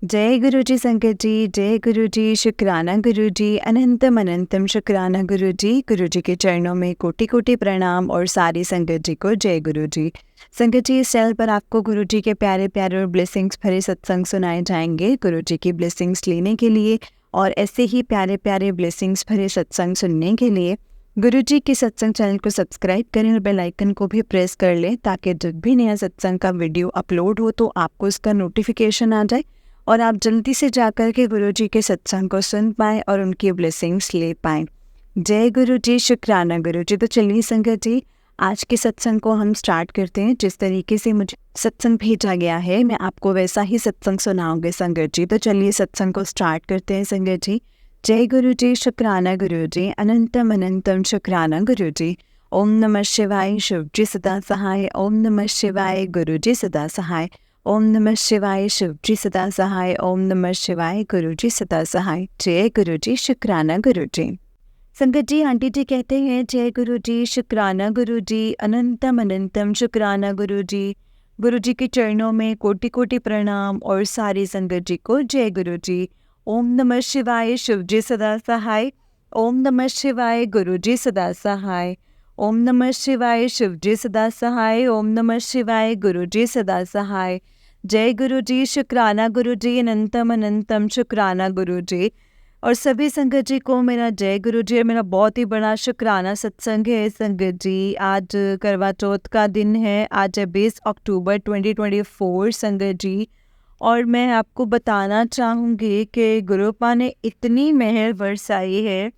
जय गुरु जी संगत जी, जय गुरु जी, शुक्राना गुरु जी, अनंतम अनंतम शुक्राना गुरु जी के चरणों में कोटि कोटि प्रणाम और सारी संगत जी को जय गुरु जी। संगत जी, इस चैनल पर आपको गुरु जी के प्यारे प्यारे और ब्लेसिंग्स भरे सत्संग सुनाए जाएंगे। गुरु जी की ब्लेसिंग्स लेने के लिए और ऐसे ही प्यारे प्यारे ब्लेसिंग्स भरे सत्संग सुनने के लिए गुरु जी के सत्संग चैनल को सब्सक्राइब करें और बेल आइकन को भी प्रेस कर लें, ताकि जब भी नया सत्संग का वीडियो अपलोड हो तो आपको इसका नोटिफिकेशन आ जाए और आप जल्दी से जाकर के गुरु जी के सत्संग को सुन पाएँ और उनकी ब्लेसिंग्स ले पाएँ। जय गुरु जी, शुक्राना गुरु जी। तो चलिए संगत जी, आज के सत्संग को हम स्टार्ट करते हैं। जिस तरीके से मुझे सत्संग भेजा गया है, मैं आपको वैसा ही सत्संग सुनाऊंगे संगत जी। तो चलिए सत्संग को स्टार्ट करते हैं संगत जी। जय गुरु जी, शुक्राना गुरु जी, अनंतम अनंतम शुक्राना गुरु जी। ओम नमः शिवाय, शिव जी सदा सहाय। ओम नमः शिवाय, गुरु जी सदा सहाय। ओम नमः शिवाय, शिव जी सदा सहाय। ओम नमः शिवाय, गुरु जी सदा सहाय। जय गुरु जी, शुक्राना गुरु जी। संगत जी, आंटी जी कहते हैं जय गुरु जी, शुक्राना गुरु जी, अनंतम अनंतम शुक्राना गुरु जी। गुरु जी के चरणों में कोटि कोटि प्रणाम और सारी संगत जी को जय गुरु जी। ओम नमः शिवाय, शिव जी सदा सहाय। ओम नमः शिवाय, गुरु जी सदा सहाय। ओम नमः शिवाय, शिव जी सदा सहाय। ओम नमः शिवाय, गुरु जी सदा सहाय। जय गुरु जी, शुक्राना गुरु जी, अनंतम अनंतम शुक्राना गुरु जी। और सभी संगत जी को मेरा जय गुरु जी। मेरा बहुत ही बड़ा शुक्राना सत्संग है संगत जी। आज करवा चौथ का दिन है। आज है 20 अक्टूबर 2024 संगत जी। और मैं आपको बताना चाहूँगी कि गुरुपा ने इतनी मेहर बरसाई है।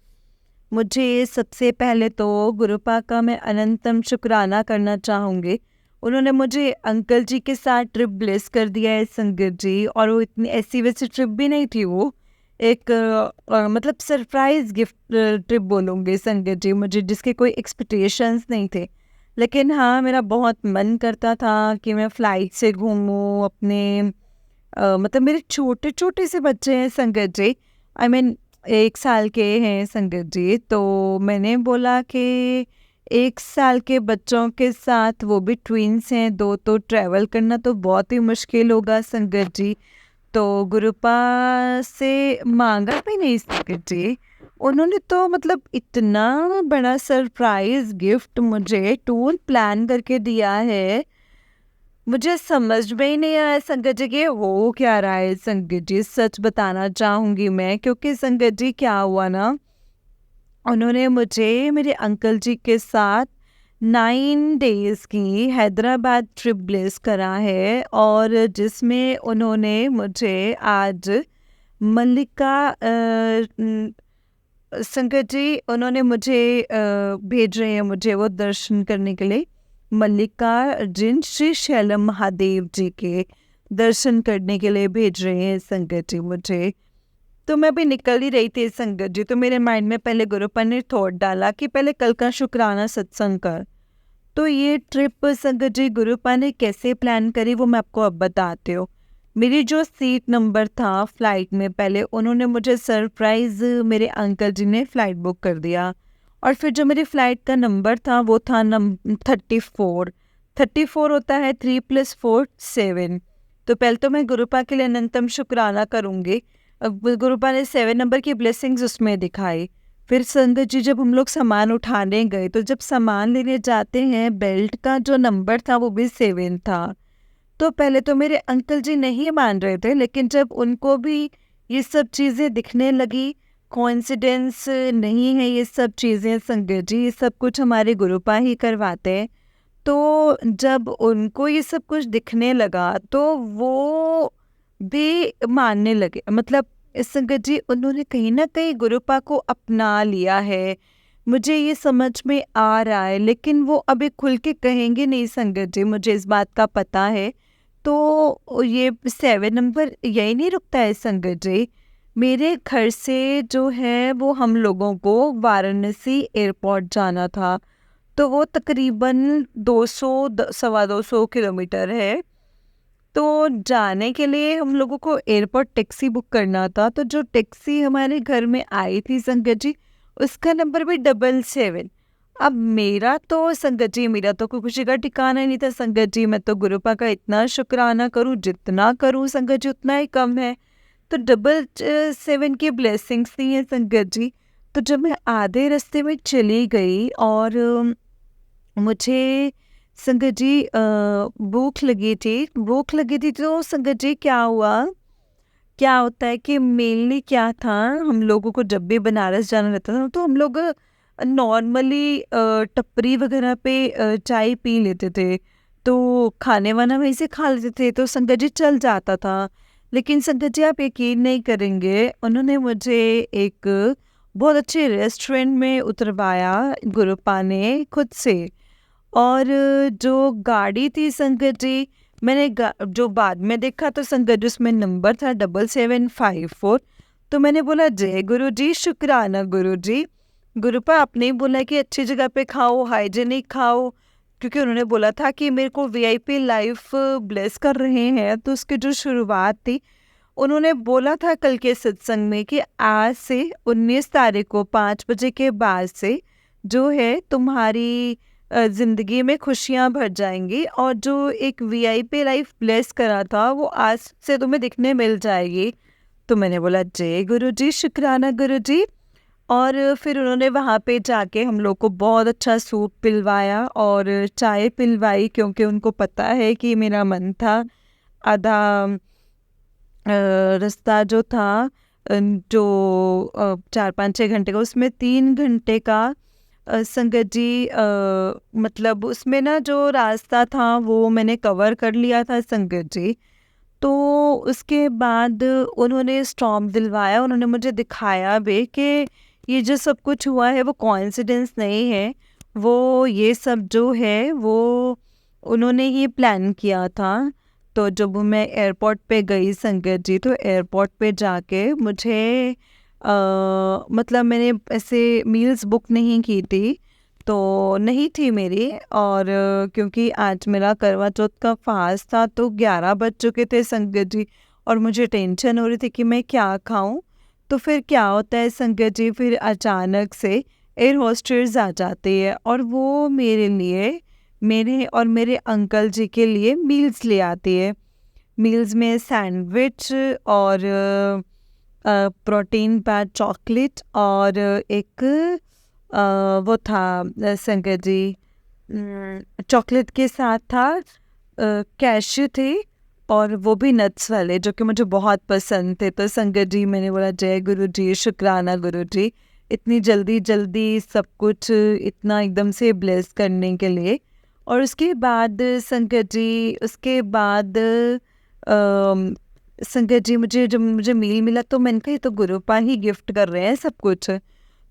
मुझे सबसे पहले तो गुरुपा का मैं अनंतम शुक्राना करना चाहूँगी। उन्होंने मुझे अंकल जी के साथ ट्रिप ब्लेस कर दिया है संगत जी। और वो इतनी ऐसी वैसी ट्रिप भी नहीं थी, वो एक मतलब सरप्राइज गिफ्ट ट्रिप बोलूँगी संगत जी, मुझे जिसके कोई एक्सपेक्टेशंस नहीं थे। लेकिन हाँ, मेरा बहुत मन करता था कि मैं फ़्लाइट से घूमूँ अपने मतलब मेरे छोटे छोटे से बच्चे हैं संगत जी। आई मीन 1 साल के हैं संगत जी। तो मैंने बोला कि 1 साल के बच्चों के साथ, वो भी ट्विन्स हैं 2, तो ट्रैवल करना तो बहुत ही मुश्किल होगा संगत जी। तो गुरुपा से मांगा भी नहीं संगत जी। उन्होंने तो मतलब इतना बड़ा सरप्राइज गिफ्ट मुझे टूर प्लान करके दिया है। मुझे समझ में ही नहीं आया संगत जी कि हो क्या रहा है संगत जी। सच बताना चाहूँगी मैं, क्योंकि संगत जी क्या हुआ ना, उन्होंने मुझे मेरे अंकल जी के साथ 9 डेज़ की हैदराबाद ट्रिप ब्लेस करा है। और जिसमें उन्होंने मुझे आज मल्लिका संगत जी, उन्होंने मुझे भेज रहे हैं मुझे वो दर्शन करने के लिए। मल्लिकार्जुन श्री शैलम महादेव जी के दर्शन करने के लिए भेज रहे हैं संगत जी मुझे। तो मैं भी निकल ही रही थी संगत जी, तो मेरे माइंड में पहले गुरुपा ने थॉट डाला कि पहले कल का शुक्राना सत्संग कर। तो ये ट्रिप संगत जी गुरुपा ने कैसे प्लान करी वो मैं आपको अब बताती हूँ। मेरी जो सीट नंबर था फ़्लाइट में, पहले उन्होंने मुझे सरप्राइज़, मेरे अंकल जी ने फ़्लाइट बुक कर दिया। और फिर जो मेरी फ़्लाइट का नंबर था वो था 34 होता है 3 + 4 7। तो पहले तो मैं गुरुपा के लिए अनंतम शुक्राना करूँगी। अब गुरुपा ने 7 नंबर की ब्लेसिंग्स उसमें दिखाई। फिर संगत जी, जब हम लोग सामान उठाने गए, तो जब सामान लेने जाते हैं, बेल्ट का जो नंबर था वो भी 7 था। तो पहले तो मेरे अंकल जी नहीं मान रहे थे, लेकिन जब उनको भी ये सब चीज़ें दिखने लगी, कोइंसिडेंस नहीं है ये सब चीज़ें संगत जी, ये सब कुछ हमारे गुरुपा ही करवाते हैं। तो जब उनको ये सब कुछ दिखने लगा तो वो भी मानने लगे। मतलब संगत जी, उन्होंने कहीं ना कहीं गुरुपा को अपना लिया है, मुझे ये समझ में आ रहा है। लेकिन वो अभी खुल के कहेंगे नहीं संगत जी, मुझे इस बात का पता है। तो ये 7 नंबर यही नहीं रुकता है संगत जी। मेरे घर से जो है वो हम लोगों को वाराणसी एयरपोर्ट जाना था। तो वो तकरीबन 200 सवा 200 किलोमीटर है। तो जाने के लिए हम लोगों को एयरपोर्ट टैक्सी बुक करना था। तो जो टैक्सी हमारे घर में आई थी संगत जी, उसका नंबर भी 777। अब मेरा तो संगत जी, मेरा तो कोई खुशी का ठिकाना ही नहीं था संगत जी। मैं तो गुरुपा का इतना शुक्राना करूँ, जितना करूँ संगत जी उतना ही कम है। तो डबल 7 की ब्लेसिंग्स थी ये संगत जी। तो जब मैं आधे रास्ते में चली गई और मुझे संगत जी भूख लगी थी तो संगत जी क्या हुआ, क्या होता है कि मेनली क्या था, हम लोगों को जब भी बनारस जाना रहता था तो हम लोग नॉर्मली टपरी वगैरह पे चाय पी लेते थे, तो खाने वाना वहीं से खा लेते थे, तो संगत जी चल जाता था। लेकिन संगत जी आप यकीन नहीं करेंगे, उन्होंने मुझे एक बहुत अच्छे रेस्टोरेंट में उतरवाया गुरुपा ने खुद से। और जो गाड़ी थी संगत जी, मैंने जो बाद में देखा तो संगत जी उसमें नंबर था 7754। तो मैंने बोला जय गुरु जी, शुक्राना गुरु जी। गुरुपा आपने ही बोला कि अच्छी जगह पे खाओ, हाइजेनिक खाओ, क्योंकि उन्होंने बोला था कि मेरे को वीआईपी लाइफ ब्लेस कर रहे हैं। तो उसकी जो शुरुआत थी, उन्होंने बोला था कल के सत्संग में कि आज से 19 तारीख को 5 बजे के बाद से जो है तुम्हारी ज़िंदगी में खुशियाँ भर जाएंगी, और जो एक वीआईपी लाइफ ब्लेस करा था वो आज से तुम्हें दिखने मिल जाएगी। तो मैंने बोला जय गुरु जी, शुक्राना गुरु जी। और फिर उन्होंने वहाँ पे जाके हम लोग को बहुत अच्छा सूप पिलवाया और चाय पिलवाई, क्योंकि उनको पता है कि मेरा मन था। आधा रास्ता जो था, जो 4-5-6 घंटे का, उसमें 3 घंटे का संगत जी मतलब उसमें ना जो रास्ता था वो मैंने कवर कर लिया था संगत जी। तो उसके बाद उन्होंने स्टॉप दिलवाया, उन्होंने मुझे दिखाया भी कि ये जो सब कुछ हुआ है वो कोइंसिडेंस नहीं है, वो ये सब जो है वो उन्होंने ही प्लान किया था। तो जब मैं एयरपोर्ट पे गई संगत जी, तो एयरपोर्ट पे जाके मुझे मतलब मैंने ऐसे मील्स बुक नहीं की थी, तो नहीं थी मेरी। और क्योंकि आज मेरा करवा चौथ का फास्ट था तो 11 बज चुके थे संगत जी, और मुझे टेंशन हो रही थी कि मैं क्या खाऊं। तो फिर क्या होता है संगत जी, फिर अचानक से एयर होस्टेस आ जाती है और वो मेरे लिए, मेरे और मेरे अंकल जी के लिए मील्स ले आती है। मील्स में सैंडविच और प्रोटीन पैक चॉकलेट, और एक वो था संगत जी, चॉकलेट के साथ था कैश्यू थे, और वो भी नट्स वाले, जो कि मुझे बहुत पसंद थे। तो संगत जी मैंने बोला जय गुरु जी, शुक्राना गुरु जी, इतनी जल्दी जल्दी सब कुछ इतना एकदम से ब्लेस करने के लिए। और उसके बाद संगत जी, उसके बाद संगत जी मुझे जब मुझे मील मिला तो मैंने कहा ये तो गुरुपा ही गिफ्ट कर रहे हैं सब कुछ।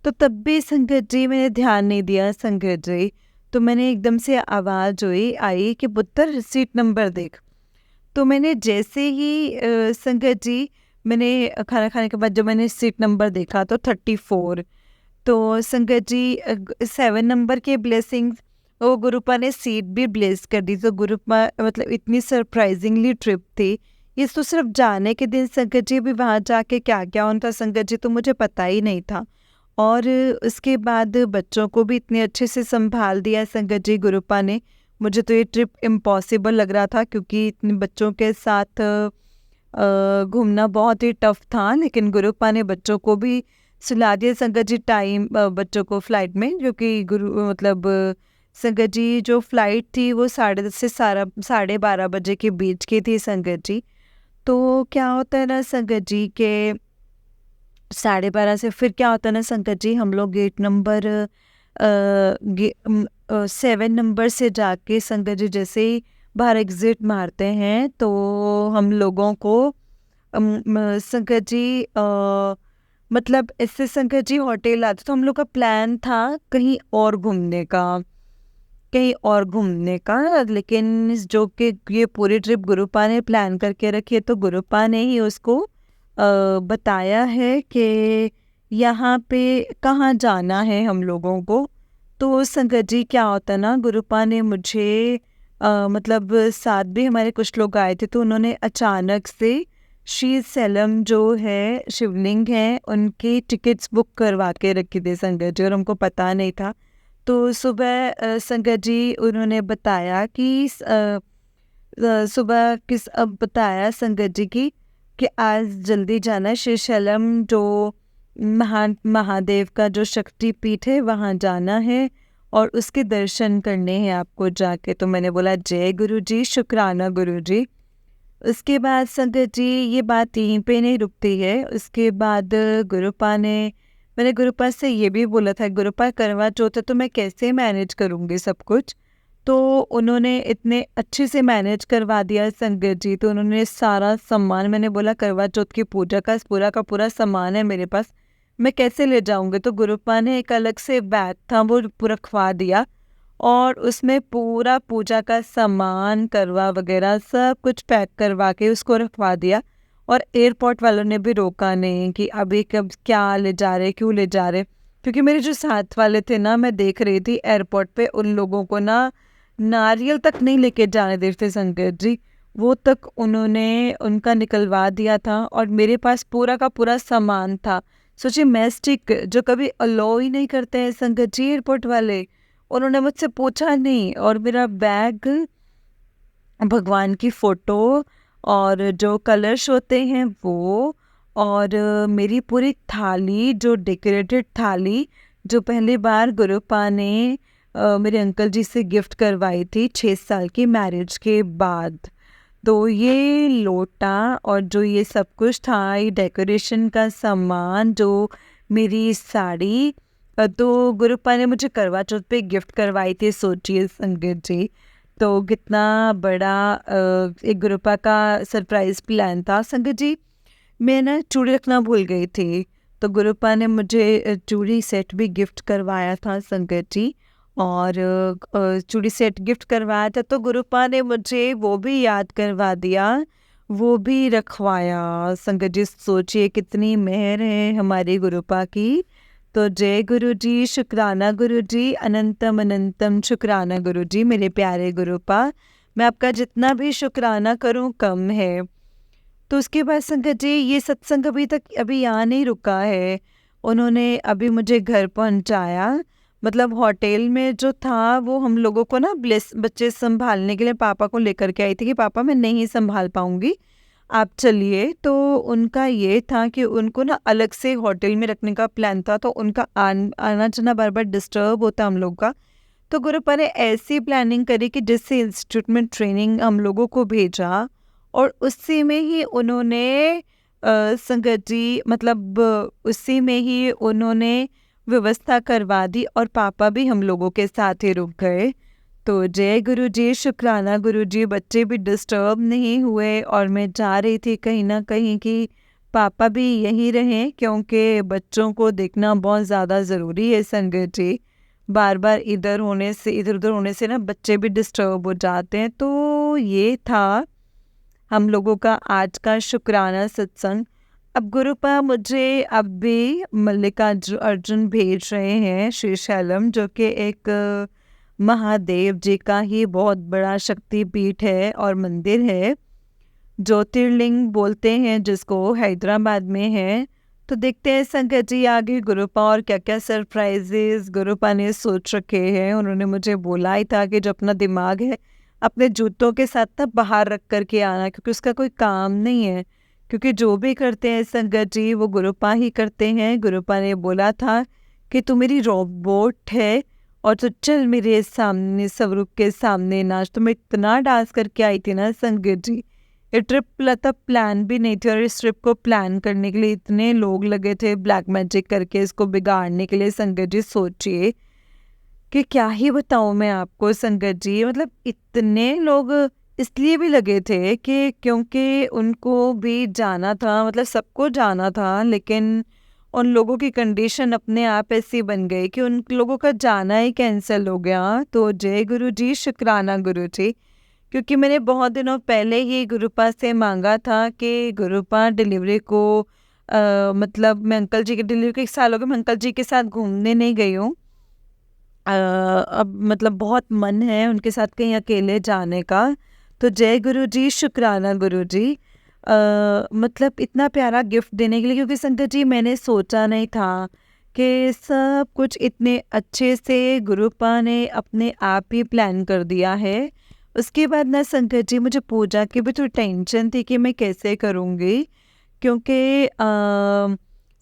तो तब भी संगत जी मैंने ध्यान नहीं दिया संगत जी। तो मैंने एकदम से आवाज़ हुई आई कि पुत्र सीट नंबर देख। तो मैंने जैसे ही संगत जी, मैंने खाना खाने के बाद जब मैंने सीट नंबर देखा तो 34। तो संगत जी 7 नंबर के ब्लेसिंग्स, वो गुरुपा ने सीट भी ब्लेस कर दी। तो गुरुपा मतलब इतनी सरप्राइजिंगली ट्रिप थी। ये तो सिर्फ जाने के दिन संगत जी, भी वहाँ जाके क्या क्या होता संगत जी तो मुझे पता ही नहीं था। और उसके बाद बच्चों को भी इतने अच्छे से संभाल दिया संगत जी गुरुपा ने। मुझे तो ये ट्रिप इम्पॉसिबल लग रहा था, क्योंकि इतने बच्चों के साथ घूमना बहुत ही टफ था, लेकिन गुरुपा ने बच्चों को भी सुला दिया संगत जी टाइम, बच्चों को फ्लाइट में, जो कि गुरु मतलब संगत जी जो फ्लाइट थी वो 10:30 से 12:30 बजे के बीच की थी संगत जी। तो क्या होता है ना संगत जी के 12:30 से फिर क्या होता है ना संगत जी, हम लोग गेट नंबर 7 नंबर से जाके संगत जी जैसे ही बाहर एग्जिट मारते हैं तो हम लोगों को संगत जी मतलब इससे संगत जी होटल आते, तो हम लोग का प्लान था कहीं और घूमने का, कहीं और घूमने का। लेकिन जो कि ये पूरी ट्रिप गुरुपा ने प्लान करके रखी है, तो गुरुपा ने ही उसको बताया है कि यहाँ पे कहाँ जाना है हम लोगों को। तो संगत जी क्या होता ना, गुरुपा ने मुझे मतलब साथ भी हमारे कुछ लोग आए थे, तो उन्होंने अचानक से श्री सैलम जो है शिवलिंग है उनकी टिकट्स बुक करवा के रखी थी संगत जी, और हमको पता नहीं था। तो सुबह संगत जी उन्होंने बताया कि सुबह किस अब बताया संगत जी की कि आज जल्दी जाना है श्रीशैलम, जो महादेव का जो शक्तिपीठ है वहाँ जाना है और उसके दर्शन करने हैं आपको जाके। तो मैंने बोला जय गुरु जी, शुक्राना गुरु जी। उसके बाद संगत जी ये बात यहीं पे नहीं रुकती है। उसके बाद मैंने गुरुपा से ये भी बोला था, गुरुपा करवा चौथ है तो मैं कैसे मैनेज करूँगी सब कुछ। तो उन्होंने इतने अच्छे से मैनेज करवा दिया संगत जी। तो उन्होंने सारा सामान, मैंने बोला करवा चौथ की पूजा का पूरा सामान है मेरे पास, मैं कैसे ले जाऊँगी। तो गुरुपा ने एक अलग से बैग था वो रखवा दिया और उसमें पूरा पूजा का सामान करवा वगैरह सब कुछ पैक करवा के उसको रखवा दिया। और एयरपोर्ट वालों ने भी रोका नहीं कि अभी कब क्या ले जा रहे, क्यों ले जा रहे। क्योंकि मेरे जो साथ वाले थे ना, मैं देख रही थी एयरपोर्ट पे उन लोगों को ना नारियल तक नहीं लेके जाने देते संगत जी, वो तक उन्होंने उनका निकलवा दिया था। और मेरे पास पूरा का पूरा सामान था। सोचिए मैस्टिक जो कभी अलाउ ही नहीं करते हैं संगत जी एयरपोर्ट वाले, उन्होंने मुझसे पूछा नहीं। और मेरा बैग, भगवान की फ़ोटो और जो कलश होते हैं वो, और मेरी पूरी थाली, जो डेकोरेटेड थाली जो पहली बार गुरुपा ने मेरे अंकल जी से गिफ्ट करवाई थी 6 साल की मैरिज के बाद। तो ये लोटा और जो ये सब कुछ था, ये डेकोरेशन का सामान, जो मेरी साड़ी, तो गुरुपा ने मुझे करवा चौथ पे गिफ्ट करवाई थी। सोचिए संगत जी, तो कितना बड़ा एक गुरुपा का सरप्राइज़ प्लान था संगत जी। मैं ना चूड़ी रखना भूल गई थी, तो गुरुपा ने मुझे चूड़ी सेट भी गिफ्ट करवाया था संगत जी। और चूड़ी सेट गिफ्ट करवाया था तो गुरुपा ने मुझे वो भी याद करवा दिया, वो भी रखवाया संगत जी। सोचिए कितनी मेहर है हमारी गुरुपा की। तो जय गुरु जी, शुक्राना गुरु जी, अनंतम अनंतम शुक्राना गुरु जी, मेरे प्यारे गुरुपा। मैं आपका जितना भी शुक्राना करूं कम है। तो उसके बाद संगत जी ये सत्संग अभी यहाँ नहीं रुका है। उन्होंने अभी मुझे घर पहुँचाया, मतलब होटल में जो था वो हम लोगों को ना बच्चे संभालने के लिए पापा को लेकर के आई थी कि पापा मैं नहीं संभाल पाऊँगी, आप चलिए। तो उनका ये था कि उनको ना अलग से होटल में रखने का प्लान था, तो उनका आना जाना बार बार डिस्टर्ब होता हम लोग का। तो गुरुपा ने ऐसी प्लानिंग करी कि जिससे इंस्टीट्यूट में ट्रेनिंग हम लोगों को भेजा और उसी में ही उन्होंने संगत जी, मतलब उसी में ही उन्होंने व्यवस्था करवा दी और पापा भी हम लोगों के साथ ही रुक गए। तो जय गुरु जी, शुक्राना गुरु जी, बच्चे भी डिस्टर्ब नहीं हुए। और मैं जा रही थी कहीं ना कहीं कि पापा भी यहीं रहें, क्योंकि बच्चों को देखना बहुत ज़्यादा ज़रूरी है संगत जी। बार बार इधर उधर होने से ना बच्चे भी डिस्टर्ब हो जाते हैं। तो ये था हम लोगों का आज का शुक्राना सत्संग। अब गुरुपा मुझे अब भी अर्जुन भेज रहे हैं श्रीशैलम, जो कि एक महादेव जी का ही बहुत बड़ा शक्तिपीठ है और मंदिर है, ज्योतिर्लिंग बोलते हैं जिसको, हैदराबाद में है। तो देखते हैं संगत जी आगे गुरुपा और क्या क्या सरप्राइजेस गुरुपा ने सोच रखे हैं। उन्होंने मुझे बोला ही था कि जो अपना दिमाग है अपने जूतों के साथ तब बाहर रख करके आना, क्योंकि उसका कोई काम नहीं है। क्योंकि जो भी करते हैं संगत जी वो गुरुपा ही करते हैं। गुरुपा ने बोला था कि तू मेरी रोबोट है और तो चल मेरे सामने स्वरूप के सामने नाच। तो मैं इतना डांस करके आई थी ना संगत जी, ये ट्रिप तब प्लान भी नहीं थी। और इस ट्रिप को प्लान करने के लिए इतने लोग लगे थे ब्लैक मैजिक करके इसको बिगाड़ने के लिए संगत जी। सोचिए कि क्या ही बताऊँ मैं आपको संगत जी, मतलब इतने लोग इसलिए भी लगे थे कि क्योंकि उनको भी जाना था, मतलब सबको जाना था, लेकिन उन लोगों की कंडीशन अपने आप ऐसी बन गई कि उन लोगों का जाना ही कैंसिल हो गया। तो जय गुरु जी, शुक्राना गुरु जी। क्योंकि मैंने बहुत दिनों पहले ही गुरुपा से मांगा था कि गुरुपा डिलीवरी को मतलब मैं अंकल जी की डिलीवरी के 1 साल हो गए, मैं अंकल जी के साथ घूमने नहीं गई हूँ। अब मतलब बहुत मन है उनके साथ कहीं अकेले जाने का। तो जय गुरु जी, शुक्राना गुरु जी। मतलब इतना प्यारा गिफ्ट देने के लिए, क्योंकि संगत जी मैंने सोचा नहीं था कि सब कुछ इतने अच्छे से गुरुपा ने अपने आप ही प्लान कर दिया है। उसके बाद ना संगत जी मुझे पूजा की भी थोड़ी टेंशन थी कि मैं कैसे करूँगी। क्योंकि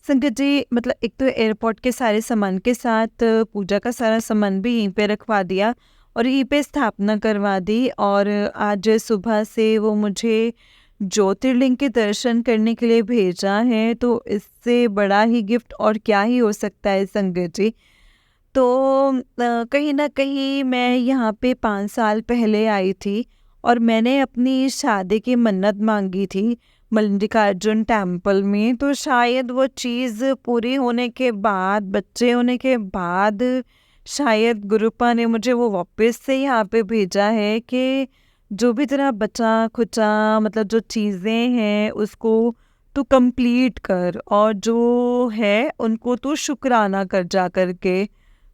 संगत जी मतलब एक तो एयरपोर्ट के सारे सामान के साथ पूजा का सारा सामान भी यहीं पे रखवा दिया और यहीं पे स्थापना करवा दी। और आज सुबह से वो मुझे ज्योतिर्लिंग के दर्शन करने के लिए भेजा है, तो इससे बड़ा ही गिफ्ट और क्या ही हो सकता है संगत जी। तो कहीं न कहीं मैं यहाँ पे 5 साल पहले आई थी और मैंने अपनी शादी की मन्नत मांगी थी मल्लिकार्जुन टेम्पल में। तो शायद वो चीज़ पूरी होने के बाद, बच्चे होने के बाद, शायद गुरुपा ने मुझे वो वापस से यहाँ पे भेजा है कि जो भी तेरा बचा खुचा मतलब जो चीज़ें हैं उसको तू कंप्लीट कर और जो है उनको तू शुक्राना कर जा करके।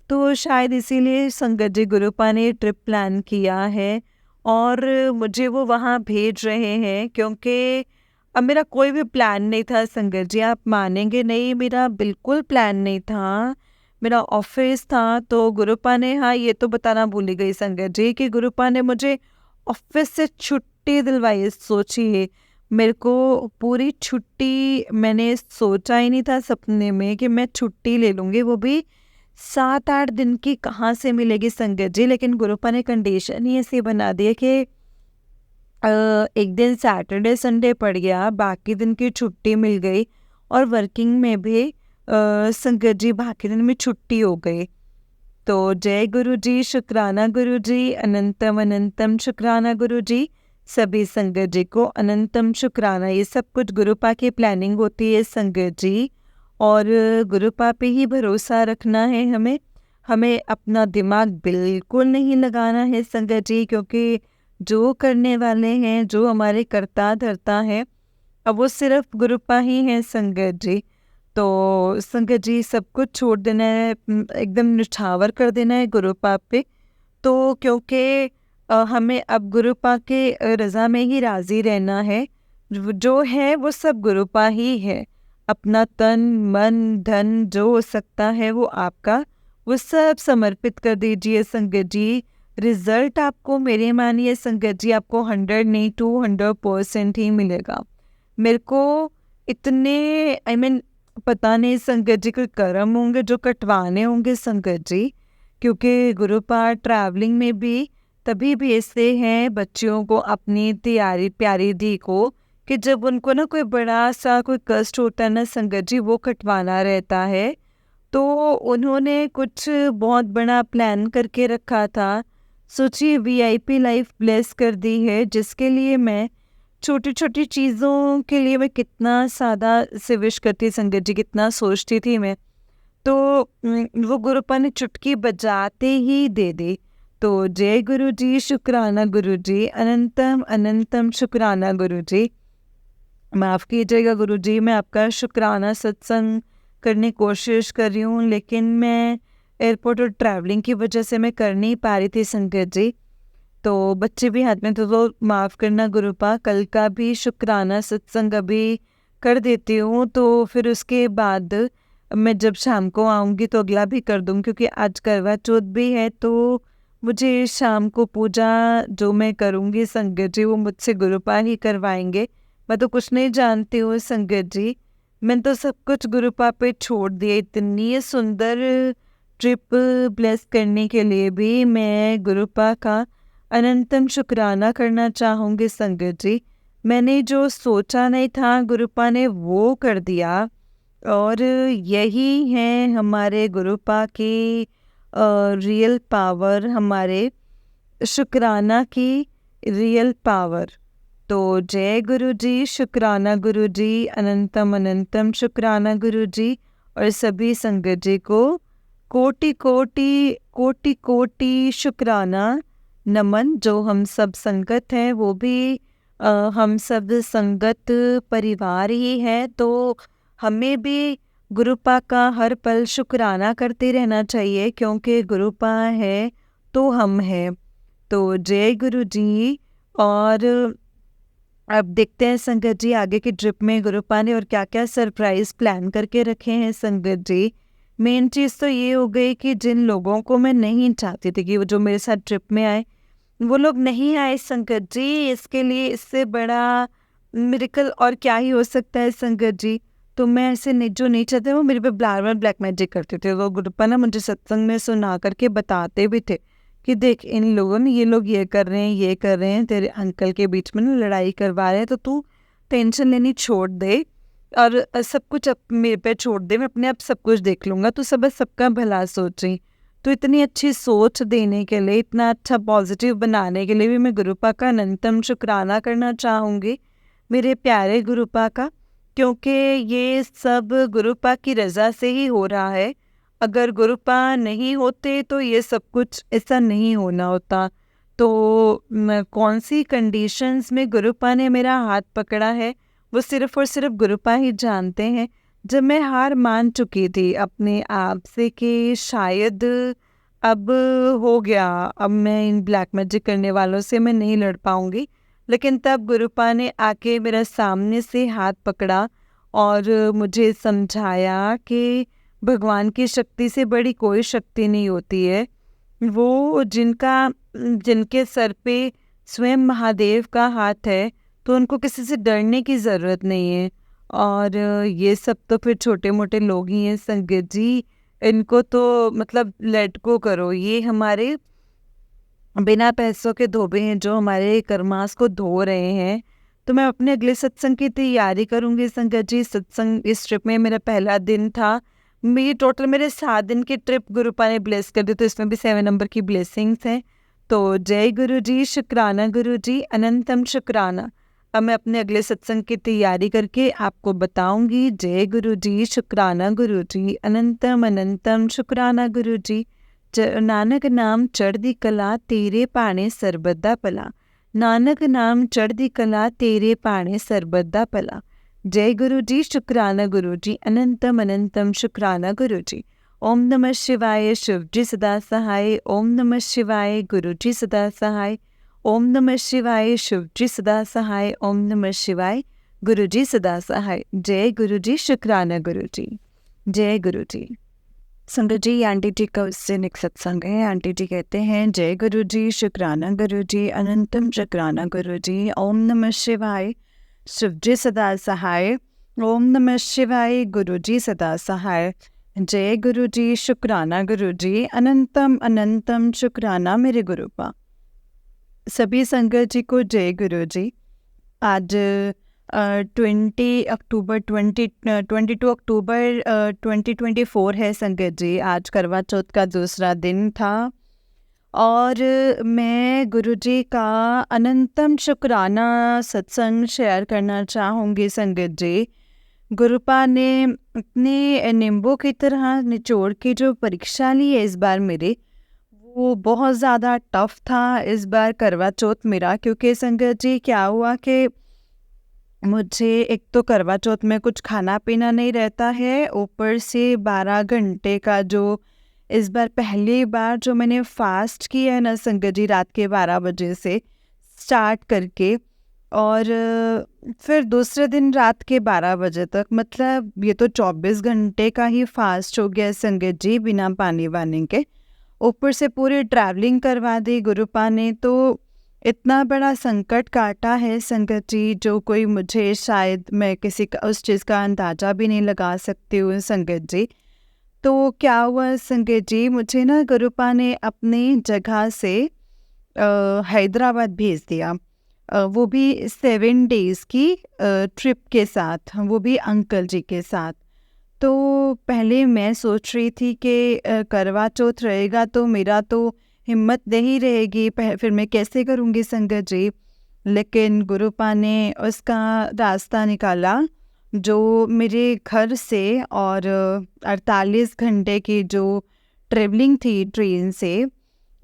तो शायद इसीलिए संगत जी गुरुपा ने ट्रिप प्लान किया है और मुझे वो वहाँ भेज रहे हैं, क्योंकि अब मेरा कोई भी प्लान नहीं था संगत जी, आप मानेंगे नहीं, मेरा बिल्कुल प्लान नहीं था। मेरा ऑफिस था तो गुरुपा ने, हाँ ये तो बताना भूल ही गई संगत जी कि गुरुपा ने मुझे ऑफिस से छुट्टी दिलवाई। सोचिए, मेरे को पूरी छुट्टी, मैंने सोचा ही नहीं था सपने में कि मैं छुट्टी ले लूँगी, वो भी 7-8 दिन की कहाँ से मिलेगी संगत जी। लेकिन गुरुपा ने कंडीशन ही ऐसी बना दी है कि एक दिन सैटरडे संडे पड़ गया, बाकी दिन की छुट्टी मिल गई और वर्किंग में भी संगत जी बाकी दिन में छुट्टी हो गई। तो जय गुरु जी, शुक्राना गुरु जी, अनंतम अनंतम शुक्राना गुरु जी, सभी संगत जी को अनंतम शुक्राना। ये सब कुछ गुरुपा की प्लानिंग होती है संगत जी, और गुरुपा पे ही भरोसा रखना है हमें। हमें अपना दिमाग बिल्कुल नहीं लगाना है संगत जी, क्योंकि जो करने वाले हैं, जो हमारे कर्ता धर्ता हैं, अब वो सिर्फ गुरुपा ही हैं संगत जी। तो संगत जी सब कुछ छोड़ देना है, एकदम निछावर कर देना है गुरुपा पे। तो क्योंकि हमें अब गुरुपा के रज़ा में ही राज़ी रहना है। जो है वो सब गुरुपा ही है। अपना तन मन धन जो हो सकता है वो आपका, वो सब समर्पित कर दीजिए संगत जी। रिजल्ट आपको, मेरे मानिए संगत जी, आपको 100 नहीं 200% ही मिलेगा। मेरे को इतने पता नहीं संगत जी कोई कर्म होंगे जो कटवाने होंगे संगत जी, क्योंकि गुरुपा ट्रैवलिंग में भी तभी भेजते हैं बच्चियों को, अपनी तैयारी प्यारी दी को, कि जब उनको ना कोई बड़ा सा कोई कष्ट होता है ना संगत जी, वो कटवाना रहता है। तो उन्होंने कुछ बहुत बड़ा प्लान करके रखा था। सोचिए, वीआईपी लाइफ ब्लेस कर दी है, जिसके लिए मैं छोटी छोटी चीज़ों के लिए मैं कितना सादा से विश करती संगत जी, कितना सोचती थी मैं। तो वो गुरुपा ने चुटकी बजाते ही दे दी। तो जय गुरु जी, शुक्राना गुरु जी, अनंतम अनंतम शुक्राना गुरु जी। माफ़ कीजिएगा गुरु जी, मैं आपका शुक्राना सत्संग करने की कोशिश कर रही हूँ, लेकिन मैं एयरपोर्ट और ट्रैवलिंग की वजह से मैं कर नहीं पा रही थी संगत जी। तो बच्चे भी हाथ में, तो माफ़ करना गुरुपा, कल का भी शुक्राना सत्संग अभी कर देती हूँ, तो फिर उसके बाद मैं जब शाम को आऊँगी तो अगला भी कर दूँ, क्योंकि आज करवा चौथ भी है। तो मुझे शाम को पूजा जो मैं करूँगी संगत जी, वो मुझसे गुरुपा ही करवाएंगे। मैं तो कुछ नहीं जानती हूँ संगत जी, मैंने तो सब कुछ गुरुपा पे छोड़ दिया। इतनी सुंदर ट्रिप ब्लेस करने के लिए भी मैं गुरुपा का अनंतम शुक्राना करना चाहूँगी संगत जी। मैंने जो सोचा नहीं था गुरुपा ने वो कर दिया, और यही है हमारे गुरुपा की रियल पावर, हमारे शुक्राना की रियल पावर। तो जय गुरु जी, शुक्राना गुरु जी, अनंतम अनंतम शुक्राना गुरु जी, और सभी संगत जी को कोटि कोटि कोटि कोटि शुक्राना नमन। जो हम सब संगत हैं वो भी हम सब संगत परिवार ही है, तो हमें भी गुरुपा का हर पल शुक्राना करते रहना चाहिए, क्योंकि गुरुपा है तो हम हैं। तो जय गुरु जी। और अब देखते हैं संगत जी आगे की ट्रिप में गुरुपा ने और क्या क्या सरप्राइज प्लान करके रखे हैं संगत जी। मेन चीज़ तो ये हो गई कि जिन लोगों को मैं नहीं चाहती थी कि वो जो मेरे साथ ट्रिप में आए, वो लोग नहीं आए संगत जी। इसके लिए इससे बड़ा मिरेकल और क्या ही हो सकता है संगत जी। तो मैं ऐसे नहीं, जो नहीं चाहते वो मेरे पे बार बार ब्लैक मैजिक करते थे। वो गुरुपा ना मुझे सत्संग में सुना करके बताते भी थे कि देख इन लोगों ने, ये लोग ये कर रहे हैं, ये कर रहे हैं, तेरे अंकल के बीच में ना लड़ाई करवा रहे हैं, तो तू टेंशन लेनी छोड़ दे और सब कुछ मेरे पे छोड़ दे, मैं अपने आप सब कुछ देख लूँगा, तू सब बस सबका भला सोची। तो इतनी अच्छी सोच देने के लिए, इतना अच्छा पॉजिटिव बनाने के लिए भी मैं गुरुपा का अनंतम शुक्राना करना चाहूँगी, मेरे प्यारे गुरुपा का, क्योंकि ये सब गुरुपा की रज़ा से ही हो रहा है। अगर गुरुपा नहीं होते तो ये सब कुछ ऐसा नहीं होना होता। तो कौन सी कंडीशंस में गुरुपा ने मेरा हाथ पकड़ा है वो सिर्फ़ और सिर्फ गुरुपा ही जानते हैं। जब मैं हार मान चुकी थी अपने आप से कि शायद अब हो गया, अब मैं इन ब्लैक मैजिक करने वालों से मैं नहीं लड़ पाऊँगी, लेकिन तब गुरुपा ने आके मेरा सामने से हाथ पकड़ा और मुझे समझाया कि भगवान की शक्ति से बड़ी कोई शक्ति नहीं होती है। वो जिनके सर पे स्वयं महादेव का हाथ है, तो उनको किसी से डरने की ज़रूरत नहीं है। और ये सब तो फिर छोटे मोटे लोग ही हैं संगत जी, इनको तो मतलब लेट गो करो। ये हमारे बिना पैसों के धोबे हैं जो हमारे कर्मास को धो रहे हैं। तो मैं अपने अगले सत्संग की तैयारी करूँगी संगत जी। सत्संग इस ट्रिप में मेरा पहला दिन था। मेरे 7 दिन की ट्रिप गुरुपा ने ब्लेस कर दी, तो इसमें भी 7 नंबर की ब्लेसिंग्स हैं। तो जय गुरु जी, शुक्राना गुरु जी, अनंतम शुक्राना। अब मैं अपने अगले सत्संग की तैयारी करके आपको बताऊंगी। जय गुरु जी, शुक्राना गुरु जी, अनंतम अनंतम शुक्राना गुरु जी। नानक नाम चढ़दी कला, तेरे पाने सरबत दा भला। नानक नाम चढ़दी कला, तेरे पाने सरबत दा भला। जय गुरु जी, शुक्राना गुरु जी, अनंतम अनंतम शुक्राना गुरु जी। ओम नमः शिवाय, शिव जी सदा सहाय। ओम नमः शिवाय, गुरु जी सदा सहाय। ओम नमः शिवाय, शिव जी सदा सहाय। ओम नमः शिवाय, गुरु जी सदा सहाय। जय गुरु जी, शुक्राना गुरु जी। जय गुरु जी। संगत जी, आंटी जी का उससे एक सत्संग है। आंटी जी कहते हैं, जय गुरु जी, शुक्राना गुरु जी, अनंतम शुक्राना गुरु जी। ओम नमः शिवाय, शिव जी सदा सहाय। ओम नमः शिवाय, गुरु जी सदा सहाय। जय गुरु जी, शुक्राना गुरु जी, अनंतम अनंतम शुक्राना मेरे गुरुपा। सभी संगत जी को जय गुरु जी। आज 22 अक्टूबर 2024 है संगत जी। आज करवा चौथ का दूसरा दिन था और मैं गुरुजी का अनंतम शुक्राना सत्संग शेयर करना चाहूँगी संगत जी। गुरुपा ने अपने नींबू की तरह निचोड़ के जो परीक्षा ली है इस बार मेरे, वो बहुत ज़्यादा टफ था इस बार करवा चौथ मेरा। क्योंकि संगत जी क्या हुआ कि मुझे एक तो करवा चौथ में कुछ खाना पीना नहीं रहता है, ऊपर से 12 घंटे का जो इस बार पहली बार जो मैंने फास्ट किया है ना संगत जी, रात के 12 बजे से स्टार्ट करके और फिर दूसरे दिन रात के 12 बजे तक, मतलब ये तो 24 घंटे का ही फास्ट हो गया संगत जी, बिना पानी वानी के। ऊपर से पूरी ट्रैवलिंग करवा दी गुरुपा ने, तो इतना बड़ा संकट काटा है संगत जी, जो कोई मुझे शायद मैं किसी का उस चीज़ का अंदाज़ा भी नहीं लगा सकती हूँ संगत जी। तो क्या हुआ संगत जी, मुझे ना गुरुपा ने अपनी जगह से हैदराबाद भेज दिया, वो भी 7 डेज़ की ट्रिप के साथ, वो भी अंकल जी के साथ। तो पहले मैं सोच रही थी कि करवा चौथ रहेगा तो मेरा तो हिम्मत नहीं रहेगी, फिर मैं कैसे करूँगी संगत जी। लेकिन गुरुपा ने उसका रास्ता निकाला, जो मेरे घर से और 48 घंटे की जो ट्रेवलिंग थी ट्रेन से,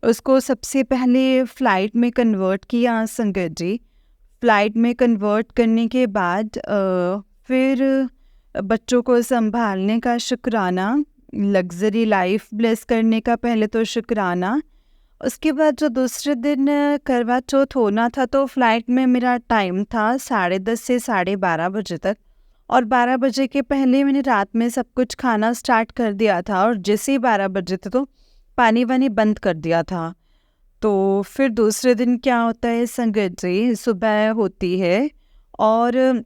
उसको सबसे पहले फ़्लाइट में कन्वर्ट किया संगत जी। फ़्लाइट में कन्वर्ट करने के बाद फिर बच्चों को संभालने का शुक्राना, लग्ज़री लाइफ ब्लेस करने का पहले तो शुक्राना। उसके बाद जो दूसरे दिन करवा चौथ होना था, तो फ़्लाइट में मेरा टाइम था 10:30 से 12:30 बजे तक, और 12 बजे के पहले मैंने रात में सब कुछ खाना स्टार्ट कर दिया था, और जैसे ही 12 बजे थे तो पानी वानी बंद कर दिया था। तो फिर दूसरे दिन क्या होता है संगत जी, सुबह होती है और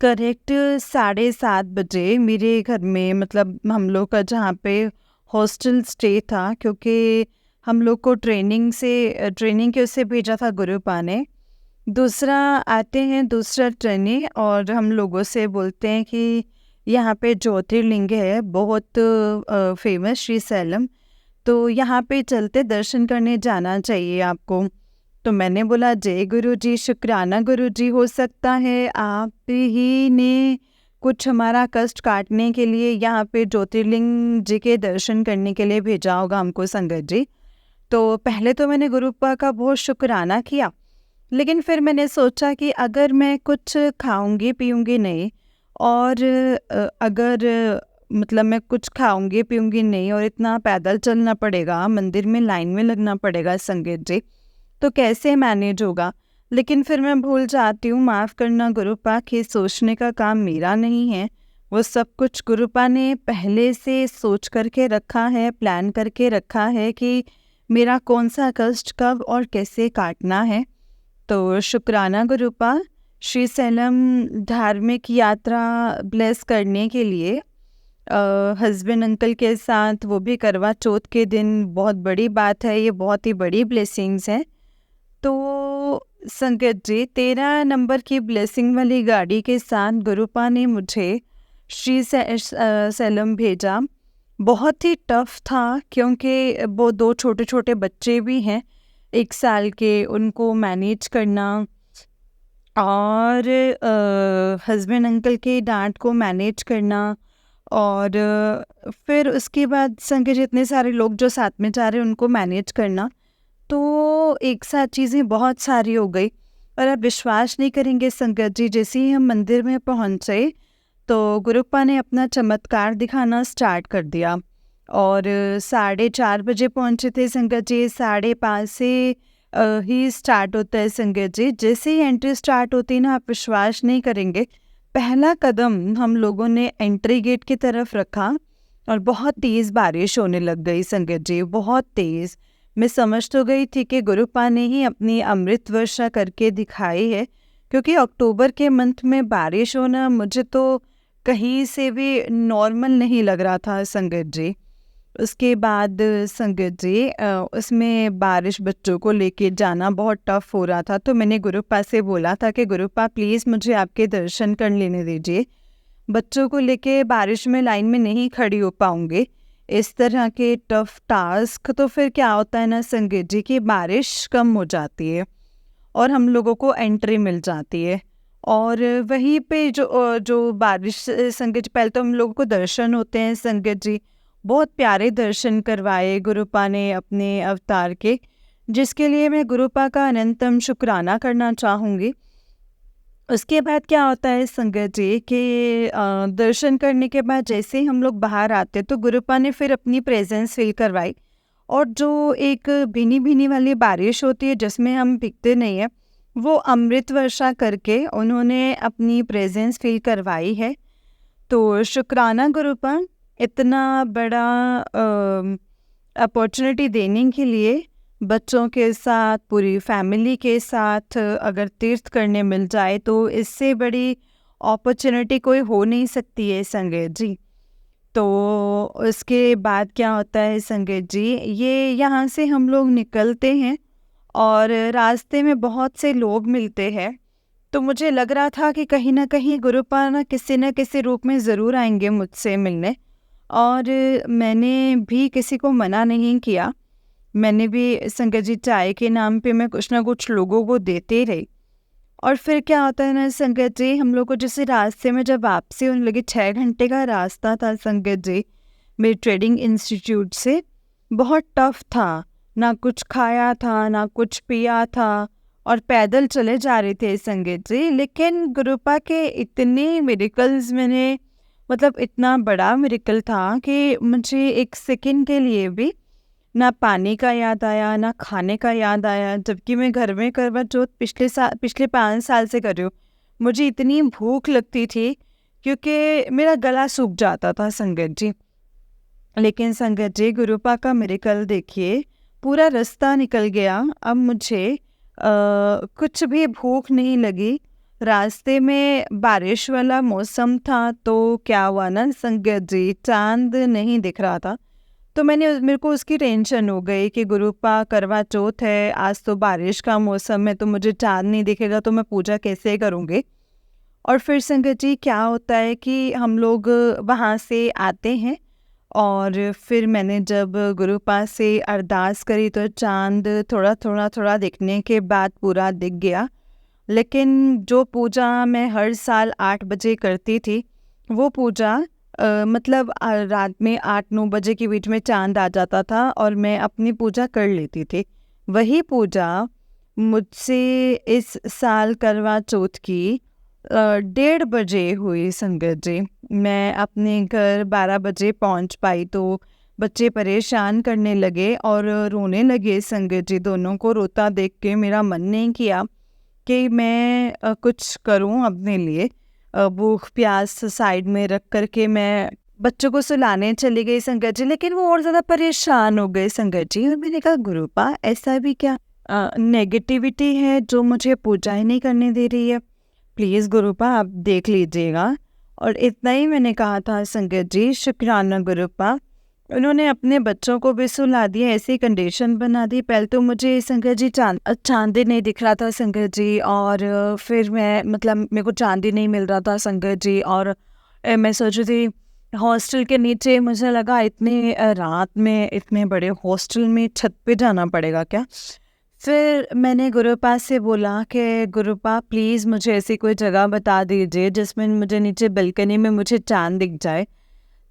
करेक्ट 7:30 बजे मेरे घर में, मतलब हम लोग का जहाँ पे हॉस्टल स्टे था, क्योंकि हम लोग को ट्रेनिंग के उससे भेजा था गुरुपा ने। दूसरा आते हैं दूसरा ट्रेनी और हम लोगों से बोलते हैं कि यहाँ पे ज्योतिर्लिंग है बहुत फेमस, श्री सैलम, तो यहाँ पे चलते दर्शन करने जाना चाहिए आपको। तो मैंने बोला जय गुरु जी, शुक्राना गुरु जी, हो सकता है आप ही ने कुछ हमारा कष्ट काटने के लिए यहाँ पे ज्योतिर्लिंग जी के दर्शन करने के लिए भेजा होगा हमको संगत जी। तो पहले तो मैंने गुरुपा का बहुत शुक्राना किया, लेकिन फिर मैंने सोचा कि अगर मैं कुछ खाऊंगी पीऊंगी नहीं और अगर मतलब मैं कुछ खाऊंगी पीऊंगी नहीं और इतना पैदल चलना पड़ेगा, मंदिर में लाइन में लगना पड़ेगा संगत जी, तो कैसे मैनेज होगा। लेकिन फिर मैं भूल जाती हूँ, माफ़ करना गुरुपा, कि सोचने का काम मेरा नहीं है, वो सब कुछ गुरुपा ने पहले से सोच करके रखा है, प्लान करके रखा है कि मेरा कौन सा कष्ट कब और कैसे काटना है। तो शुक्राना गुरुपा, श्री सैलम धार्मिक यात्रा ब्लेस करने के लिए हस्बैंड अंकल के साथ, वो भी करवा चौथ के दिन, बहुत बड़ी बात है ये, बहुत ही बड़ी ब्लेसिंग्स हैं। तो संगत जी 13 नंबर की ब्लेसिंग वाली गाड़ी के साथ गुरुपा ने मुझे श्री सैलम भेजा। बहुत ही टफ था, क्योंकि वो 2 छोटे छोटे बच्चे भी हैं 1 साल के, उनको मैनेज करना और हस्बैंड अंकल के डांट को मैनेज करना, और फिर उसके बाद संगत जी इतने सारे लोग जो साथ में जा रहे हैं उनको मैनेज करना, तो एक साथ चीज़ें बहुत सारी हो गई। और आप विश्वास नहीं करेंगे संगत जी, जैसे ही हम मंदिर में पहुँचे तो गुरुपा ने अपना चमत्कार दिखाना स्टार्ट कर दिया और 4:30 बजे पहुँचे थे संगत जी। 5:30 से ही स्टार्ट होता है संगत जी। जैसे ही एंट्री स्टार्ट होती है ना, आप विश्वास नहीं करेंगे, पहला कदम हम लोगों ने एंट्री गेट की तरफ रखा और बहुत तेज़ बारिश होने लग गई संगत जी, बहुत तेज़। मैं समझ तो गई थी कि गुरुपा ने ही अपनी अमृत वर्षा करके दिखाई है, क्योंकि अक्टूबर के मंथ में बारिश होना मुझे तो कहीं से भी नॉर्मल नहीं लग रहा था संगत जी। उसके बाद संगत जी उसमें बारिश बच्चों को लेके जाना बहुत टफ हो रहा था, तो मैंने गुरुपा से बोला था कि गुरुपा प्लीज़ मुझे आपके दर्शन कर लेने दीजिए, बच्चों को लेके बारिश में लाइन में नहीं खड़ी हो पाऊंगे। इस तरह के टफ टास्क तो फिर क्या होता है ना संगत जी कि बारिश कम हो जाती है और हम लोगों को एंट्री मिल जाती है। और वहीं पे जो बारिश संगत जी, पहले तो हम लोगों को दर्शन होते हैं संगत जी, बहुत प्यारे दर्शन करवाए गुरुपा ने अपने अवतार के, जिसके लिए मैं गुरुपा का अनंतम शुक्राना करना चाहूँगी। उसके बाद क्या होता है संगत जी कि दर्शन करने के बाद जैसे ही हम लोग बाहर आते तो गुरुपा ने फिर अपनी प्रेजेंस फील करवाई, और जो एक भीनी भीनी वाली बारिश होती है जिसमें हम भीगते नहीं हैं, वो अमृत वर्षा करके उन्होंने अपनी प्रेजेंस फील करवाई है। तो शुक्राना गुरुपा, इतना बड़ा अपॉर्चुनिटी देने के लिए, बच्चों के साथ पूरी फैमिली के साथ अगर तीर्थ करने मिल जाए तो इससे बड़ी अपॉर्चुनिटी कोई हो नहीं सकती है संगत जी। तो उसके बाद क्या होता है संगत जी, ये यहाँ से हम लोग निकलते हैं और रास्ते में बहुत से लोग मिलते हैं, तो मुझे लग रहा था कि कहीं ना कहीं गुरुपा न किसी रूप में ज़रूर आएंगे मुझसे मिलने, और मैंने भी किसी को मना नहीं किया। मैंने भी संगत जी चाय के नाम पे मैं कुछ ना कुछ लोगों को देते रही। और फिर क्या होता है ना संगत जी, हम लोग को जैसे रास्ते में जब वापसी होने लगी, 6 घंटे का रास्ता था संगत जी मेरे ट्रेडिंग इंस्टीट्यूट से, बहुत टफ था, ना कुछ खाया था ना कुछ पिया था और पैदल चले जा रहे थे संगत जी। लेकिन गुरुपा के इतने मिरेकल्स मैंने, मतलब इतना बड़ा मिरेकल था कि मुझे एक सेकंड के लिए भी ना पानी का याद आया ना खाने का याद आया, जबकि मैं घर में करवा चौथ पिछले 5 साल से कर रही हूँ। मुझे इतनी भूख लगती थी क्योंकि मेरा गला सूख जाता था संगत जी। लेकिन संगत जी गुरुपा का मिरेकल देखिए, पूरा रास्ता निकल गया, अब मुझे कुछ भी भूख नहीं लगी। रास्ते में बारिश वाला मौसम था, तो क्या हुआ ना संगत जी, चाँद नहीं दिख रहा था। तो मेरे को उसकी टेंशन हो गई कि गुरुपा करवा चौथ है, आज तो बारिश का मौसम है, तो मुझे चाँद नहीं दिखेगा तो मैं पूजा कैसे करूँगी। और फिर संगत जी क्या होता है कि हम लोग वहाँ से आते हैं, और फिर मैंने जब गुरुपा से अरदास करी तो चाँद थोड़ा दिखने के बाद पूरा दिख गया। लेकिन जो पूजा मैं हर साल 8 बजे करती थी, वो पूजा मतलब रात में 8-9 बजे के बीच में चाँद आ जाता था और मैं अपनी पूजा कर लेती थी। वही पूजा मुझसे इस साल करवा चौथ की 1:30 बजे हुई संगत जी। मैं अपने घर 12 बजे पहुंच पाई तो बच्चे परेशान करने लगे और रोने लगे संगत जी। दोनों को रोता देख के मेरा मन नहीं किया कि मैं कुछ करूं अपने लिए। भूख प्यास साइड में रख कर के मैं बच्चों को सुलाने चली गई संगत जी, लेकिन वो और ज़्यादा परेशान हो गए संगत जी। और मैंने कहा गुरुपा ऐसा भी क्या नेगेटिविटी है जो मुझे पूजा ही नहीं करने दे रही है, प्लीज़ गुरुपा आप देख लीजिएगा। और इतना ही मैंने कहा था संगत जी। शुक्राना गुरुपा, उन्होंने अपने बच्चों को भी सुला दिया, ऐसी कंडीशन बना दी। पहले तो मुझे संगत जी चांद ही नहीं दिख रहा था संगत जी, और फिर मैं मतलब मेरे को चांद ही नहीं मिल रहा था संगत जी। और मैं सोच रही थी हॉस्टल के नीचे, मुझे लगा इतने रात में इतने बड़े हॉस्टल में छत पे जाना पड़ेगा क्या। फिर मैंने गुरुपा से बोला कि गुरुपा प्लीज़ मुझे ऐसी कोई जगह बता दीजिए जिसमें मुझे नीचे बालकनी में मुझे चांद दिख जाए।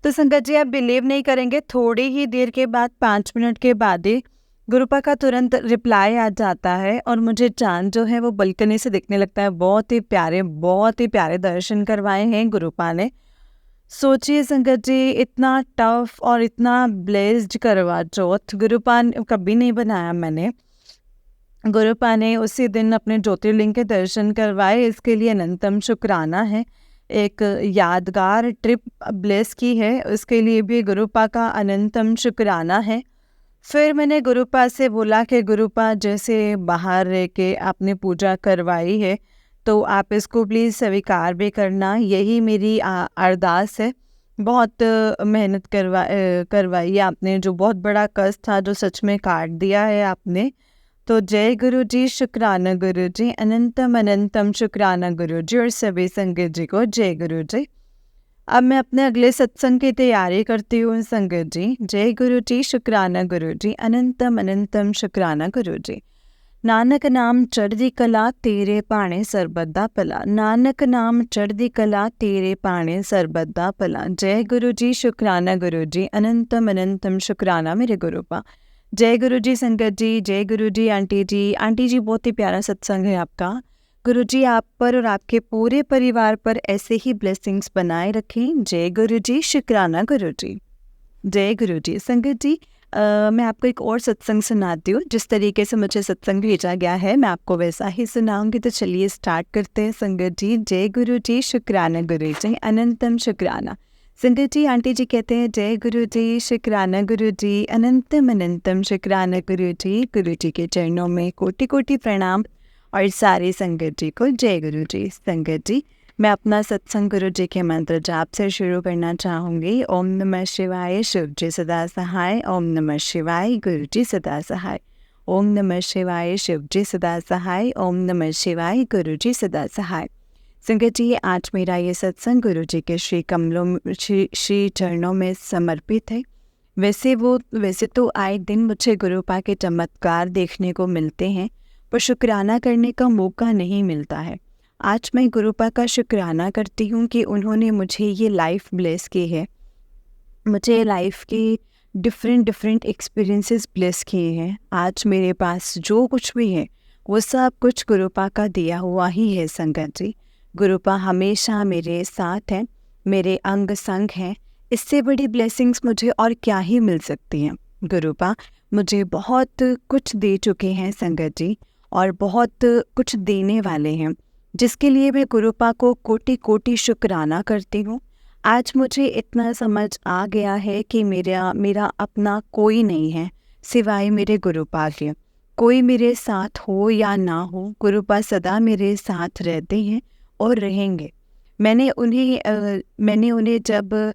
तो संगत जी आप बिलीव नहीं करेंगे, थोड़ी ही देर के बाद 5 मिनट के बाद ही गुरुपा का तुरंत रिप्लाई आ जाता है और मुझे चांद जो है वो बालकनी से दिखने लगता है। बहुत ही प्यारे दर्शन करवाए हैं गुरुपा ने। सोचिए संगत जी, इतना टफ और इतना ब्लेस्ड करवा चौथ गुरुपा ने कभी नहीं बनाया मैंने। गुरुपा ने उसी दिन अपने ज्योतिर्लिंग के दर्शन करवाए, इसके लिए अनंतम शुक्राना है। एक यादगार ट्रिप ब्लेस की है, उसके लिए भी गुरुपा का अनंतम शुक्राना है। फिर मैंने गुरुपा से बोला कि गुरुपा जैसे बाहर रह के आपने पूजा करवाई है तो आप इसको प्लीज़ स्वीकार भी करना, यही मेरी अरदास है। बहुत मेहनत करवाई आपने, जो बहुत बड़ा कष्ट था जो सच में काट दिया है आपने। तो जय गुरु जी, शुक्राना गुरु जी, अनंतम अनंतम शुक्राना गुरु जी, और सभी संगत जी को जय गुरु जी। अब मैं अपने अगले सत्संग की तैयारी करती हूँ संगत जी। जय गुरु जी, शुक्राना गुरु जी, अनंतम अनंतम शुक्राना गुरु जी। नानक नाम चढ़दी कला तेरे पाणे सरबत भला, नानक नाम चढ़दी कला तेरे पाणे सरबत भला। जय गुरु जी, शुक्राना गुरु जी, अनंतम अनंतम शुक्राना मेरे गुरुपा। जय गुरु जी संगत जी, जय गुरु जी आंटी जी। आंटी जी बहुत ही प्यारा सत्संग है आपका। गुरु जी आप पर और आपके पूरे परिवार पर ऐसे ही ब्लेसिंग्स बनाए रखें। जय गुरु जी, शुक्राना गुरु जी। जय गुरु जी संगत जी। मैं आपको एक और सत्संग सुनाती हूँ। जिस तरीके से मुझे सत्संग भेजा गया है मैं आपको वैसा ही सुनाऊंगी। तो चलिए स्टार्ट करते हैं संगत जी। जय गुरु जी, शुक्राना गुरु जी, अनंतम शुक्राना। संगत जी आंटी जी कहते हैं जय गुरु जी, शुक्राना गुरु जी, अनंतम अनंतम शुक्राना गुरु जी। गुरु जी के चरणों में कोटि कोटि प्रणाम, और सारे संगत जी को जय गुरु जी। संगत जी मैं अपना सत्संग गुरु जी के मंत्र जाप से शुरू करना चाहूँगी। ओम नमः शिवाय, शिव जी सदा सहाय। ओम नमः शिवाय, गुरु जी सदा सहाय। ओम नमः शिवाय, शिव जी सदा सहाय। ओम नमः शिवाय, गुरु जी सदा सहाय। संगत जी आज मेरा ये सत्संग गुरु जी के श्री चरणों में समर्पित है। वैसे तो आए दिन मुझे गुरुपा के चमत्कार देखने को मिलते हैं, पर शुक्राना करने का मौका नहीं मिलता है। आज मैं गुरुपा का शुक्राना करती हूँ कि उन्होंने मुझे ये लाइफ ब्लेस की है, मुझे लाइफ के डिफरेंट एक्सपीरियंसेस ब्लेस किए हैं। आज मेरे पास जो कुछ भी है वो सब कुछ गुरुपा का दिया हुआ ही है संगत जी। गुरुपा हमेशा मेरे साथ हैं, मेरे अंग संग हैं। इससे बड़ी ब्लेसिंग्स मुझे और क्या ही मिल सकती हैं। गुरुपा मुझे बहुत कुछ दे चुके हैं संगत जी, और बहुत कुछ देने वाले हैं, जिसके लिए मैं गुरुपा को कोटि कोटि शुक्राना करती हूँ। आज मुझे इतना समझ आ गया है कि मेरा अपना कोई नहीं है सिवाय मेरे गुरुपा के। कोई मेरे साथ हो या ना हो, गुरुपा सदा मेरे साथ रहते हैं और रहेंगे। मैंने उन्हें जब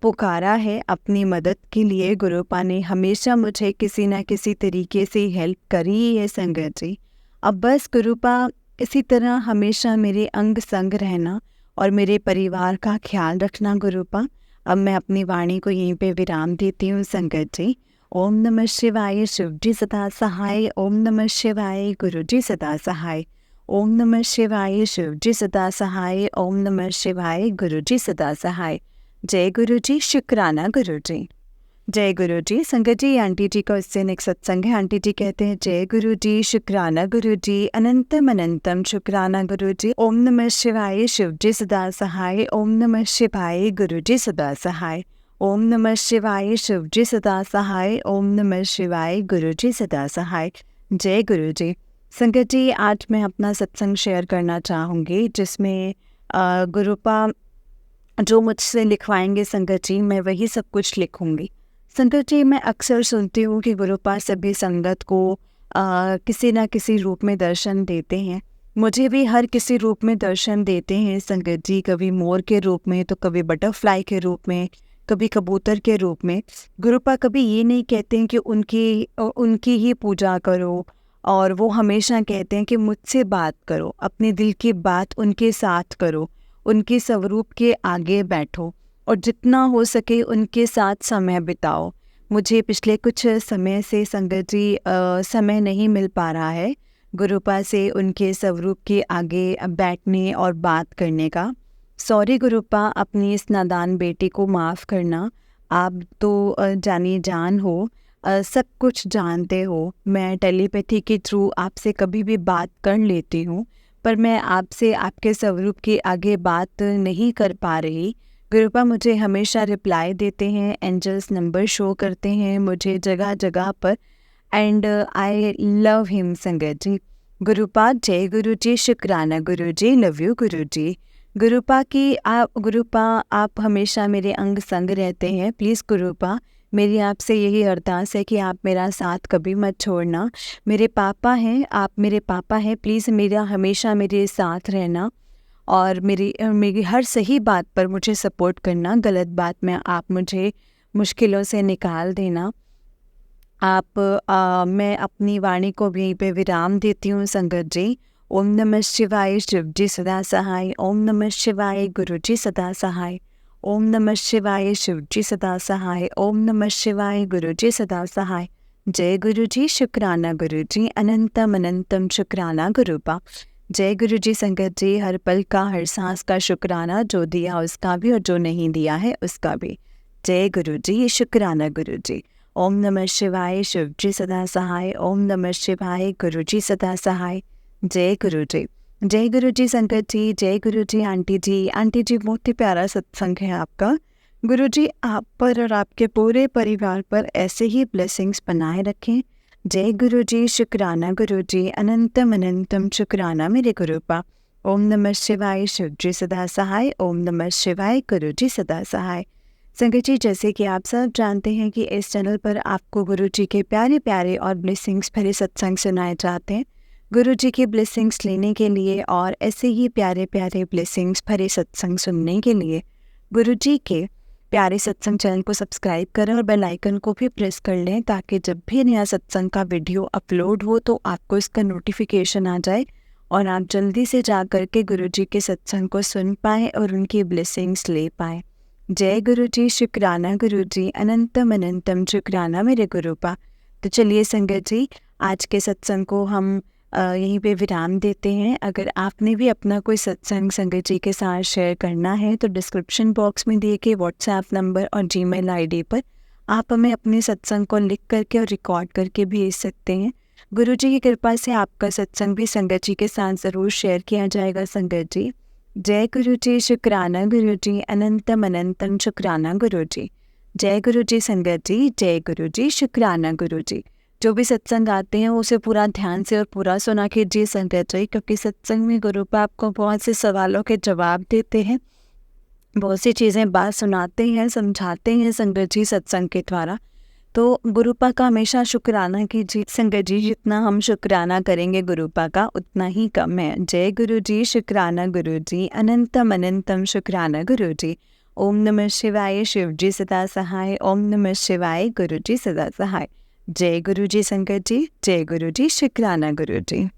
पुकारा है अपनी मदद के लिए, गुरुपा ने हमेशा मुझे किसी न किसी तरीके से हेल्प करी ही है संगत जी। अब बस गुरुपा इसी तरह हमेशा मेरे अंग संग रहना और मेरे परिवार का ख्याल रखना गुरुपा। अब मैं अपनी वाणी को यहीं पे विराम देती हूँ संगत जी। ओम नमः शिवाय, शिव जी सदा सहाय। ओम नमः शिवाय, गुरु जी सदा सहाय। ओम नमः शिवाय, शिव जी सदा सहाय। ओम नमः शिवाय, गुरु जी सदा सहाय। जय गुरु जी, शुक्राना गुरु जी। जय गुरु जी। संगत जी, आंटी जी का इससे नेक्स्ट सत्संग है। आंटी जी कहते हैं, जय गुरु जी, शुक्राना गुरु जी, अनंतम अनंतम शुक्राना गुरु जी। ओम नमः शिवाय, शिव जी सदा सहाय। ओम नमः शिवाय, गुरु जी सदा सहाय। ओम नमः शिवाय, शिव जी सदा सहाय। ओम नमः शिवाय, गुरु जी सदा सहाय। जय गुरु जी। संगत जी, आज मैं अपना सत्संग शेयर करना चाहूँगी, जिसमें गुरुपा जो मुझसे लिखवाएंगे संगत जी, मैं वही सब कुछ लिखूंगी। संगत जी, मैं अक्सर सुनती हूँ कि गुरुपा सभी संगत को किसी न किसी रूप में दर्शन देते हैं। मुझे भी हर किसी रूप में दर्शन देते हैं संगत जी, कभी मोर के रूप में, तो कभी बटरफ्लाई के रूप में, कभी कबूतर के रूप में। गुरुपा कभी ये नहीं कहते हैं कि उनकी ही पूजा करो, और वो हमेशा कहते हैं कि मुझसे बात करो, अपने दिल की बात उनके साथ करो, उनके स्वरूप के आगे बैठो और जितना हो सके उनके साथ समय बिताओ। मुझे पिछले कुछ समय से संगत जी समय नहीं मिल पा रहा है गुरुपा से उनके स्वरूप के आगे बैठने और बात करने का। सॉरी गुरुपा, अपनी इस नादान बेटी को माफ़ करना। आप तो जानी जान हो, सब कुछ जानते हो। मैं टेलीपैथी के थ्रू आपसे कभी भी बात कर लेती हूँ, पर मैं आपसे आपके स्वरूप के आगे बात नहीं कर पा रही। गुरुपा मुझे हमेशा रिप्लाई देते हैं, एंजल्स नंबर शो करते हैं मुझे जगह जगह पर, एंड आई लव हिम संगत जी। गुरुपा, जय गुरु जी, शुक्राना गुरु जी, लव यू गुरु जी। गुरुपा आप हमेशा मेरे अंग संग रहते हैं। प्लीज़ गुरुपा, मेरी आपसे यही अरदास है कि आप मेरा साथ कभी मत छोड़ना। मेरे पापा हैं, आप मेरे पापा हैं, प्लीज़ मेरा हमेशा मेरे साथ रहना और मेरी हर सही बात पर मुझे सपोर्ट करना, गलत बात में आप मुझे मुश्किलों से निकाल देना। मैं अपनी वाणी को भी यहीं पे विराम देती हूँ संगत जी। ओम नमः शिवाय, शिव जी सदा सहाय। ओम नमः शिवाय, गुरु जी सदा सहाय। ओम नमः शिवाय, शिव जी सदा सहाय। ओम नमः शिवाय, गुरु जी सदा सहाय। जय गुरु जी, शुक्राना गुरु जी, अनंतम अनंतम शुक्राना गुरुपा। जय गुरु जी संगत जी, हर पल का हर सांस का शुक्राना, जो दिया उसका भी और जो नहीं दिया है उसका भी। जय गुरु जी, शुक्राना गुरु जी। ओम नमः शिवाय, शिव जी सदा सहाय। ओम नमः शिवाय, गुरु जी सदा सहाय। जय गुरु जी। जय गुरु जी संगत जी, जय गुरु जी आंटी जी। आंटी जी, बहुत ही प्यारा सत्संग है आपका। गुरु जी आप पर और आपके पूरे परिवार पर ऐसे ही ब्लेसिंग्स बनाए रखें। जय गुरु जी, शुक्राना गुरु जी, अनंतम अनंतम शुक्राना मेरे गुरुपा। ओम नमः शिवाय, शिव जी सदा सहाय। ओम नमः शिवाय, गुरु जी सदा सहाय। संगत जी, जैसे कि आप सब जानते हैं कि इस चैनल पर आपको गुरु जी के प्यारे प्यारे और ब्लेसिंग्स भरे सत्संग सुनाए जाते हैं। गुरु जी की ब्लेसिंग्स लेने के लिए और ऐसे ही प्यारे प्यारे ब्लेसिंग्स भरे सत्संग सुनने के लिए गुरु जी के प्यारे सत्संग चैनल को सब्सक्राइब करें और बेल आइकन को भी प्रेस कर लें, ताकि जब भी नया सत्संग का वीडियो अपलोड हो तो आपको इसका नोटिफिकेशन आ जाए और आप जल्दी से जा कर के गुरु जी के सत्संग को सुन पाएँ और उनकी ब्लेसिंग्स ले पाएँ। जय गुरु जी, शुक्राना गुरु जी, अनंतम अनंतम शुक्राना मेरे गुरुपा। तो चलिए संगत जी, आज के सत्संग को हम यहीं पे विराम देते हैं। अगर आपने भी अपना कोई सत्संग संगत जी के साथ शेयर करना है तो डिस्क्रिप्शन बॉक्स में दिए गए व्हाट्सएप नंबर और जीमेल आईडी पर आप हमें अपने सत्संग को लिख करके और रिकॉर्ड करके भेज सकते हैं। गुरु जी की कृपा से आपका सत्संग भी संगत जी के साथ ज़रूर शेयर किया जाएगा संगत जी। जय गुरु जी, शुक्राना गुरु जी, अनंतम अनंतम शुक्राना गुरु जी। जय गुरु जी संगत जी, जय गुरु जी, शुक्राना गुरु जी। जो भी सत्संग आते हैं उसे पूरा ध्यान से और पूरा सुना कीजिए संगत जी, क्योंकि सत्संग में गुरुपा आपको बहुत से सवालों के जवाब देते हैं, बहुत सी चीज़ें बात सुनाते हैं, समझाते हैं संगत जी सत्संग के द्वारा। तो गुरुपा का हमेशा शुक्राना कीजिए संगत जी। जितना हम शुक्राना करेंगे गुरुपा का उतना ही कम है। जय गुरु जी, शुक्राना गुरु जी, अनंतम अनंतम शुक्राना गुरु जी। ओम नमः शिवाय, शिव जी सदा सहाय। ओम नमः शिवाय, गुरु जी सदा सहाय। जय गुरु जी संगत जी, जय गुरु जी, शुक्राना गुरु जी।